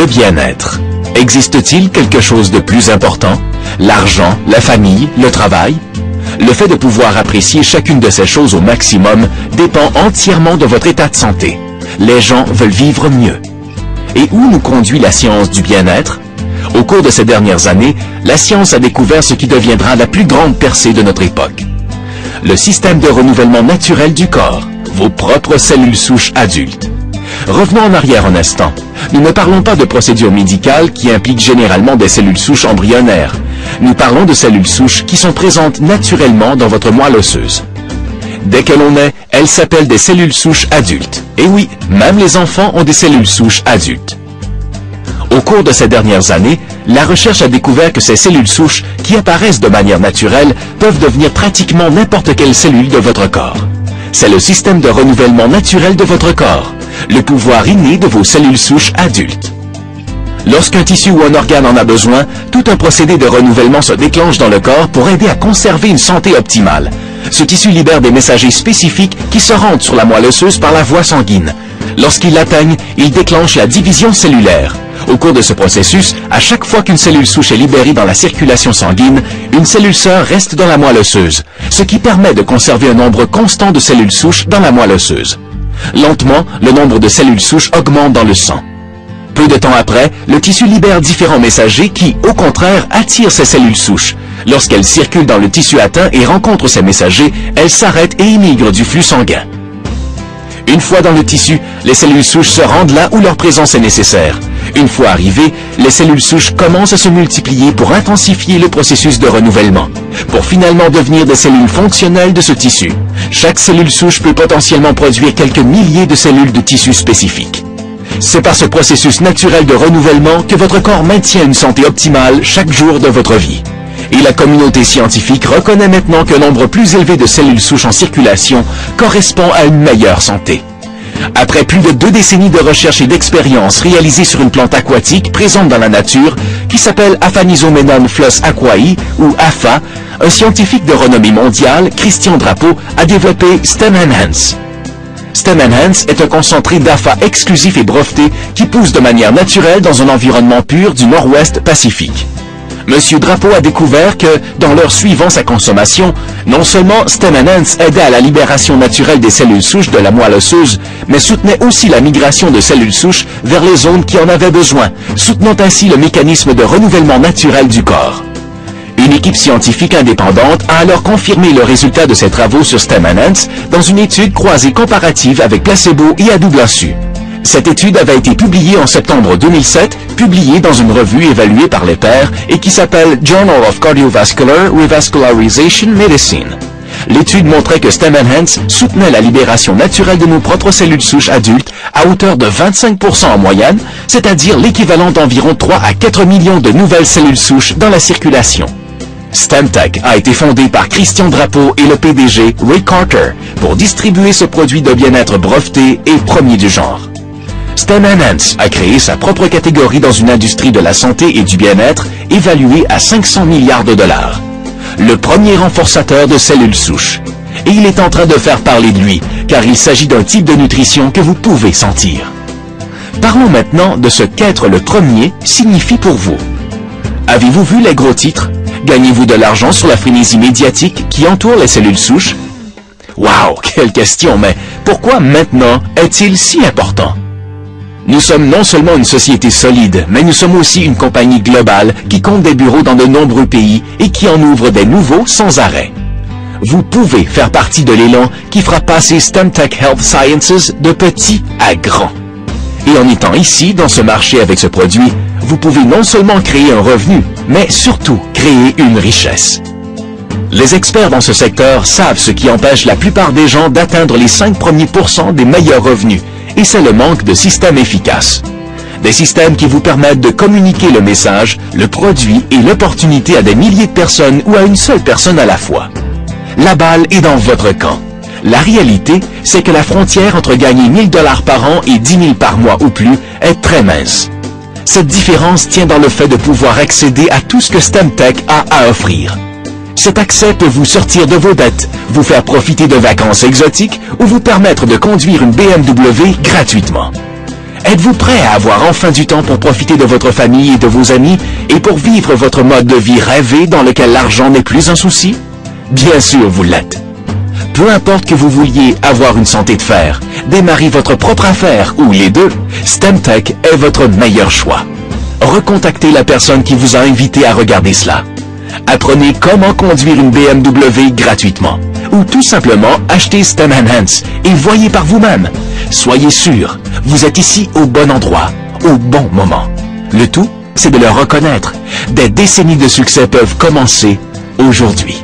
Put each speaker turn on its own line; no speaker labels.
Le bien-être. Existe-t-il quelque chose de plus important? L'argent, la famille, le travail? Le fait de pouvoir apprécier chacune de ces choses au maximum dépend entièrement de votre état de santé. Les gens veulent vivre mieux. Et où nous conduit la science du bien-être? Au cours de ces dernières années, la science a découvert ce qui deviendra la plus grande percée de notre époque. Le système de renouvellement naturel du corps, vos propres cellules souches adultes. Revenons en arrière un instant. Nous ne parlons pas de procédures médicales qui impliquent généralement des cellules souches embryonnaires. Nous parlons de cellules souches qui sont présentes naturellement dans votre moelle osseuse. Dès que l'on naît, elles s'appellent des cellules souches adultes. Et oui, même les enfants ont des cellules souches adultes. Au cours de ces dernières années, la recherche a découvert que ces cellules souches, qui apparaissent de manière naturelle, peuvent devenir pratiquement n'importe quelle cellule de votre corps. C'est le système de renouvellement naturel de votre corps, le pouvoir inné de vos cellules souches adultes. Lorsqu'un tissu ou un organe en a besoin, tout un procédé de renouvellement se déclenche dans le corps pour aider à conserver une santé optimale. Ce tissu libère des messagers spécifiques qui se rendent sur la moelle osseuse par la voie sanguine. Lorsqu'ils l'atteignent, il déclenche la division cellulaire. Au cours de ce processus, à chaque fois qu'une cellule souche est libérée dans la circulation sanguine, une cellule sœur reste dans la moelle osseuse, ce qui permet de conserver un nombre constant de cellules souches dans la moelle osseuse. Lentement, le nombre de cellules souches augmente dans le sang. Peu de temps après, le tissu libère différents messagers qui, au contraire, attirent ces cellules souches. Lorsqu'elles circulent dans le tissu atteint et rencontrent ces messagers, elles s'arrêtent et immigrent du flux sanguin. Une fois dans le tissu, les cellules souches se rendent là où leur présence est nécessaire. Une fois arrivées, les cellules souches commencent à se multiplier pour intensifier le processus de renouvellement, pour finalement devenir des cellules fonctionnelles de ce tissu. Chaque cellule souche peut potentiellement produire quelques milliers de cellules de tissu spécifiques. C'est par ce processus naturel de renouvellement que votre corps maintient une santé optimale chaque jour de votre vie. Et la communauté scientifique reconnaît maintenant qu'un nombre plus élevé de cellules souches en circulation correspond à une meilleure santé. Après plus de 2 décennies de recherche et d'expériences réalisées sur une plante aquatique présente dans la nature, qui s'appelle Aphanisomenon flos aquae, ou APHA, un scientifique de renommée mondiale, Christian Drapeau, a développé Stem Enhance. Stem Enhance est un concentré d'APHA exclusif et breveté qui pousse de manière naturelle dans un environnement pur du nord-ouest Pacifique. Monsieur Drapeau a découvert que, dans l'heure suivant sa consommation, non seulement Stem Enhance aidait à la libération naturelle des cellules souches de la moelle osseuse, mais soutenait aussi la migration de cellules souches vers les zones qui en avaient besoin, soutenant ainsi le mécanisme de renouvellement naturel du corps. Une équipe scientifique indépendante a alors confirmé le résultat de ses travaux sur Stem Enhance dans une étude croisée comparative avec placebo et à double insu. Cette étude avait été publiée en septembre 2007, publiée dans une revue évaluée par les pairs et qui s'appelle Journal of Cardiovascular Revascularization Medicine. L'étude montrait que Stem Enhance soutenait la libération naturelle de nos propres cellules souches adultes à hauteur de 25% en moyenne, c'est-à-dire l'équivalent d'environ 3 à 4 millions de nouvelles cellules souches dans la circulation. StemTech a été fondé par Christian Drapeau et le PDG Ray Carter pour distribuer ce produit de bien-être breveté et premier du genre. Stem Enhance a créé sa propre catégorie dans une industrie de la santé et du bien-être évaluée à 500 milliards de dollars. Le premier renforçateur de cellules souches. Et il est en train de faire parler de lui, car il s'agit d'un type de nutrition que vous pouvez sentir. Parlons maintenant de ce qu'être le premier signifie pour vous. Avez-vous vu les gros titres? Gagnez-vous de l'argent sur la frénésie médiatique qui entoure les cellules souches? Wow, quelle question, mais pourquoi maintenant est-il si important? Nous sommes non seulement une société solide, mais nous sommes aussi une compagnie globale qui compte des bureaux dans de nombreux pays et qui en ouvre des nouveaux sans arrêt. Vous pouvez faire partie de l'élan qui fera passer StemTech Health Sciences de petit à grand. Et en étant ici, dans ce marché avec ce produit, vous pouvez non seulement créer un revenu, mais surtout créer une richesse. Les experts dans ce secteur savent ce qui empêche la plupart des gens d'atteindre les 5 premiers % des meilleurs revenus, et c'est le manque de systèmes efficaces. Des systèmes qui vous permettent de communiquer le message, le produit et l'opportunité à des milliers de personnes ou à une seule personne à la fois. La balle est dans votre camp. La réalité, c'est que la frontière entre gagner 1000 $ par an et 10 000 par mois ou plus est très mince. Cette différence tient dans le fait de pouvoir accéder à tout ce que StemTech a à offrir. Cet accès peut vous sortir de vos dettes, vous faire profiter de vacances exotiques ou vous permettre de conduire une BMW gratuitement. Êtes-vous prêt à avoir enfin du temps pour profiter de votre famille et de vos amis et pour vivre votre mode de vie rêvé dans lequel l'argent n'est plus un souci? Bien sûr, vous l'êtes. Peu importe que vous vouliez avoir une santé de fer, démarrer votre propre affaire ou les deux, STEMtech est votre meilleur choix. Recontactez la personne qui vous a invité à regarder cela. Apprenez comment conduire une BMW gratuitement. Ou tout simplement achetez STEM Enhance et voyez par vous-même. Soyez sûr, vous êtes ici au bon endroit, au bon moment. Le tout, c'est de le reconnaître. Des décennies de succès peuvent commencer aujourd'hui.